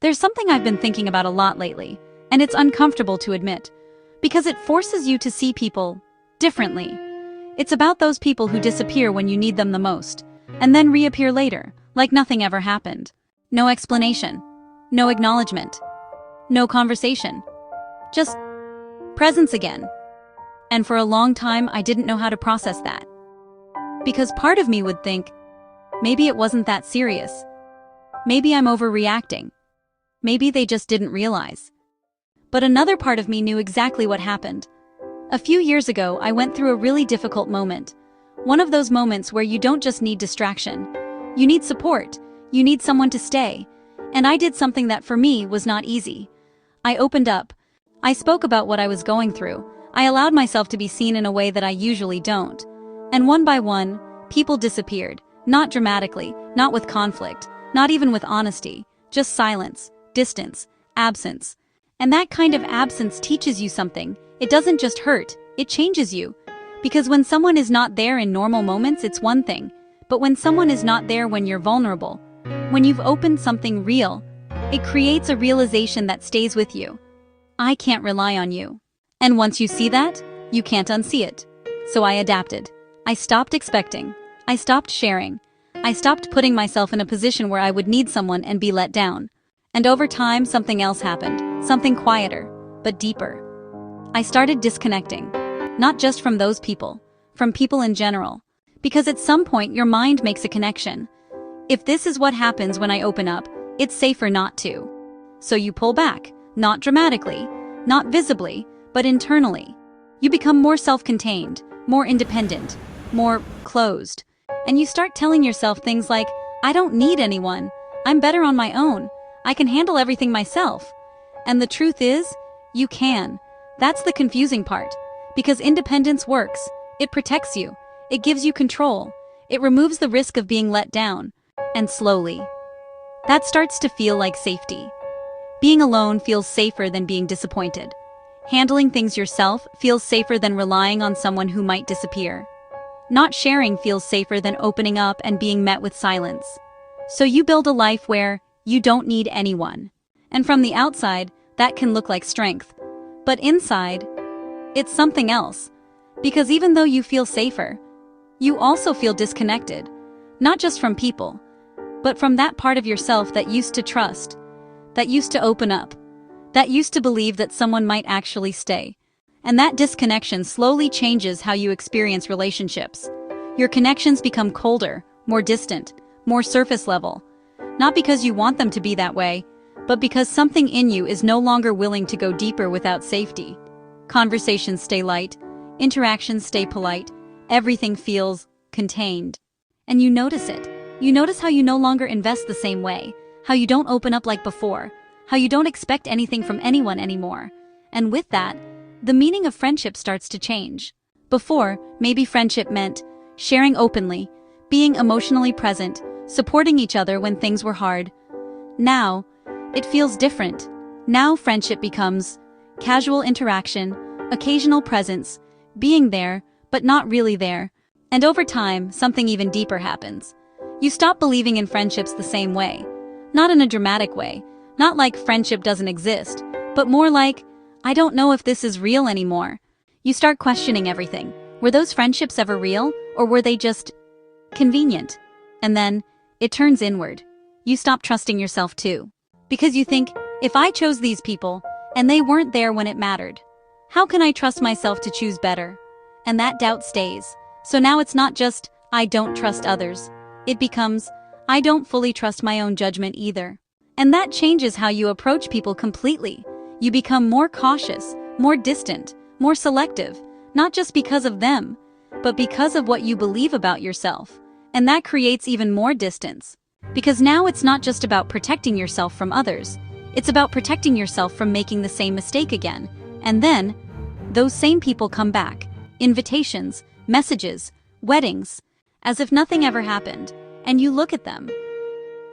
There's something I've been thinking about a lot lately, and it's uncomfortable to admit, because it forces you to see people differently. It's about those people who disappear when you need them the most, and then reappear later, like nothing ever happened. No explanation, no acknowledgement, no conversation. Just presence again. And for a long time, I didn't know how to process that. Because part of me would think, maybe it wasn't that serious. Maybe I'm overreacting. Maybe they just didn't realize. But another part of me knew exactly what happened. A few years ago, I went through a really difficult moment. One of those moments where you don't just need distraction. You need support. You need someone to stay. And I did something that for me was not easy. I opened up. I spoke about what I was going through. I allowed myself to be seen in a way that I usually don't. And one by one, people disappeared. Not dramatically, not with conflict, not even with honesty, just silence, distance, absence. And that kind of absence teaches you something. It doesn't just hurt, it changes you. Because when someone is not there in normal moments, it's one thing. But when someone is not there when you're vulnerable, when you've opened something real, it creates a realization that stays with you. I can't rely on you. And once you see that, you can't unsee it. So I adapted. I stopped expecting. I stopped sharing. I stopped putting myself in a position where I would need someone and be let down. And over time, something else happened. Something quieter, but deeper. I started disconnecting. Not just from those people, from people in general. Because at some point, your mind makes a connection. If this is what happens when I open up, it's safer not to. So you pull back, not dramatically, not visibly, but internally. You become more self-contained, more independent, more closed. And you start telling yourself things like, I don't need anyone. I'm better on my own. I can handle everything myself. And the truth is, you can. That's the confusing part. Because independence works. It protects you. It gives you control. It removes the risk of being let down. And slowly, that starts to feel like safety. Being alone feels safer than being disappointed. Handling things yourself feels safer than relying on someone who might disappear. Not sharing feels safer than opening up and being met with silence. So you build a life where you don't need anyone. And from the outside, that can look like strength. But inside, it's something else. Because even though you feel safer, you also feel disconnected. Not just from people, but from that part of yourself that used to trust, that used to open up, that used to believe that someone might actually stay. And that disconnection slowly changes how you experience relationships. Your connections become colder, more distant, more surface level. Not because you want them to be that way, but because something in you is no longer willing to go deeper without safety. Conversations stay light, interactions stay polite, everything feels contained. And you notice it. You notice how you no longer invest the same way, how you don't open up like before, how you don't expect anything from anyone anymore. And with that, the meaning of friendship starts to change. Before, maybe friendship meant sharing openly, being emotionally present, supporting each other when things were hard. Now, it feels different. Now friendship becomes casual interaction, occasional presence, being there, but not really there. And over time, something even deeper happens. You stop believing in friendships the same way. Not in a dramatic way, not like friendship doesn't exist, but more like, I don't know if this is real anymore. You start questioning everything. Were those friendships ever real, or were they just convenient? And then, it turns inward. You stop trusting yourself too. Because you think, if I chose these people, and they weren't there when it mattered, how can I trust myself to choose better? And that doubt stays. So now it's not just, I don't trust others. It becomes, I don't fully trust my own judgment either. And that changes how you approach people completely. You become more cautious, more distant, more selective, not just because of them, but because of what you believe about yourself. And that creates even more distance. Because now it's not just about protecting yourself from others. It's about protecting yourself from making the same mistake again. And then, those same people come back. Invitations, messages, weddings, as if nothing ever happened. And you look at them.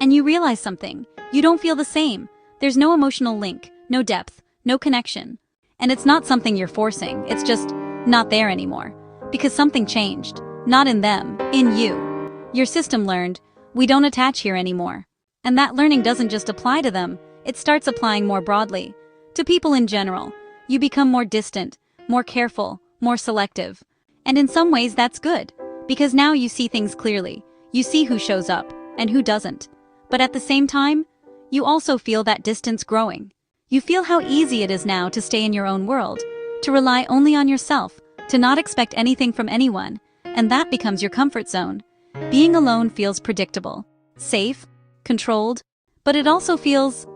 And you realize something. You don't feel the same. There's no emotional link, no depth, no connection. And it's not something you're forcing. It's just not there anymore. Because something changed. Not in them, in you. Your system learned, we don't attach here anymore. And that learning doesn't just apply to them, it starts applying more broadly. To people in general, you become more distant, more careful, more selective. And in some ways that's good, because now you see things clearly. You see who shows up, and who doesn't. But at the same time, you also feel that distance growing. You feel how easy it is now to stay in your own world, to rely only on yourself, to not expect anything from anyone, and that becomes your comfort zone. Being alone feels predictable, safe, controlled, but it also feels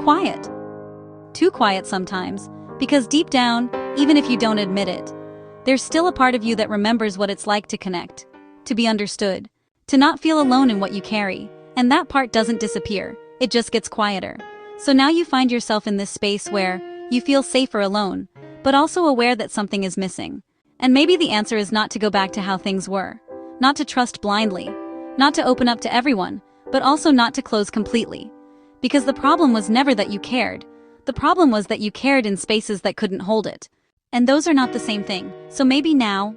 quiet. Too quiet sometimes, because deep down, even if you don't admit it, there's still a part of you that remembers what it's like to connect, to be understood, to not feel alone in what you carry, and that part doesn't disappear, it just gets quieter. So now you find yourself in this space where you feel safer alone, but also aware that something is missing. And maybe the answer is not to go back to how things were, not to trust blindly, not to open up to everyone, but also not to close completely. Because the problem was never that you cared. The problem was that you cared in spaces that couldn't hold it. And those are not the same thing. So maybe now,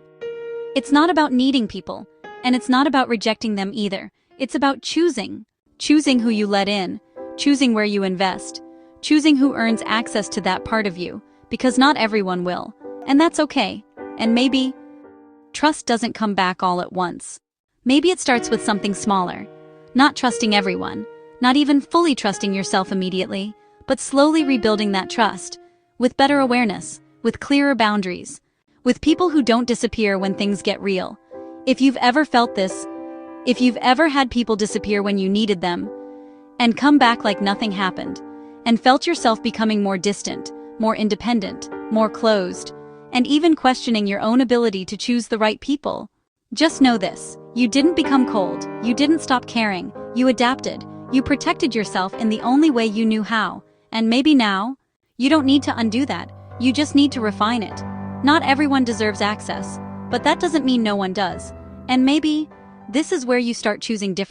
it's not about needing people, and it's not about rejecting them either. It's about choosing. Choosing who you let in, choosing where you invest, choosing who earns access to that part of you, because not everyone will. And that's okay. And maybe trust doesn't come back all at once. Maybe it starts with something smaller. Not trusting everyone, not even fully trusting yourself immediately, but slowly rebuilding that trust, with better awareness, with clearer boundaries, with people who don't disappear when things get real. If you've ever felt this, if you've ever had people disappear when you needed them, and come back like nothing happened, and felt yourself becoming more distant, more independent, more closed, and even questioning your own ability to choose the right people, just know this: you didn't become cold, you didn't stop caring, you adapted, you protected yourself in the only way you knew how, and maybe now, you don't need to undo that, you just need to refine it. Not everyone deserves access, but that doesn't mean no one does, and maybe this is where you start choosing differently.